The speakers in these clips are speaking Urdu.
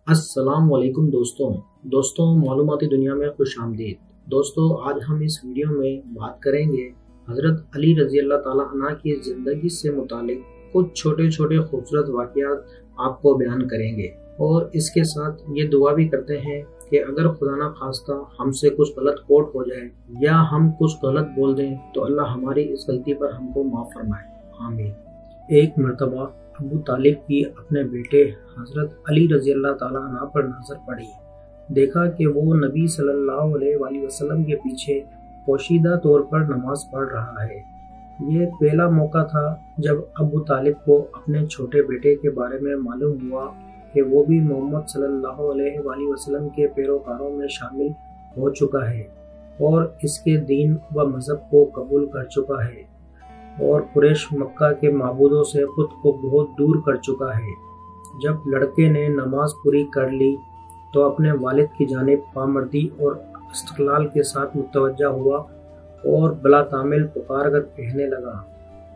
السلام علیکم دوستوں معلوماتی دنیا میں خوش آمدید۔ دوستوں آج ہم اس ویڈیو میں بات کریں گے حضرت علی رضی اللہ تعالیٰ عنہ کی زندگی سے متعلق کچھ چھوٹے چھوٹے خوبصورت واقعات آپ کو بیان کریں گے، اور اس کے ساتھ یہ دعا بھی کرتے ہیں کہ اگر خدا نہ خواستہ ہم سے کچھ غلط کوٹ ہو جائے یا ہم کچھ غلط بول دیں تو اللہ ہماری اس غلطی پر ہم کو معاف فرمائے، آمین۔ ایک مرتبہ ابو طالب کی اپنے بیٹے حضرت علی رضی اللہ تعالیٰ عنہ پر نظر پڑی۔ دیکھا کہ وہ نبی صلی اللہ علیہ وآلہ وسلم کے پیچھے پوشیدہ طور پر نماز پڑھ رہا ہے۔ یہ پہلا موقع تھا جب ابو طالب کو اپنے چھوٹے بیٹے کے بارے میں معلوم ہوا کہ وہ بھی محمد صلی اللہ علیہ وآلہ وسلم کے پیروکاروں میں شامل ہو چکا ہے اور اس کے دین و مذہب کو قبول کر چکا ہے، اور قریش مکہ کے معبودوں سے خود کو بہت دور کر چکا ہے۔ جب لڑکے نے نماز پوری کر لی تو اپنے والد کی جانب پامردی اور استقلال کے ساتھ متوجہ ہوا اور بلا تامل پکار کر کہنے لگا،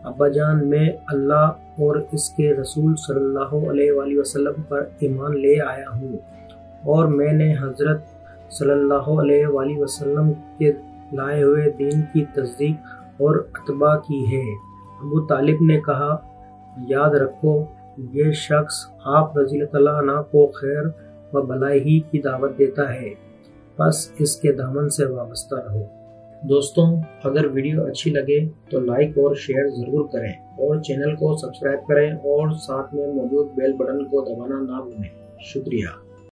ابا جان، میں اللہ اور اس کے رسول صلی اللہ علیہ وآلہ وسلم پر ایمان لے آیا ہوں، اور میں نے حضرت صلی اللہ علیہ وآلہ وسلم کے لائے ہوئے دین کی تصدیق اور اتباع کی ہے۔ ابو طالب نے کہا، یاد رکھو یہ شخص آپ رضی اللہ عنہ کو خیر و بھلائی کی دعوت دیتا ہے، بس اس کے دامن سے وابستہ رہو۔ دوستوں اگر ویڈیو اچھی لگے تو لائک اور شیئر ضرور کریں، اور چینل کو سبسکرائب کریں، اور ساتھ میں موجود بیل بٹن کو دبانا نہ بھولیں۔ شکریہ۔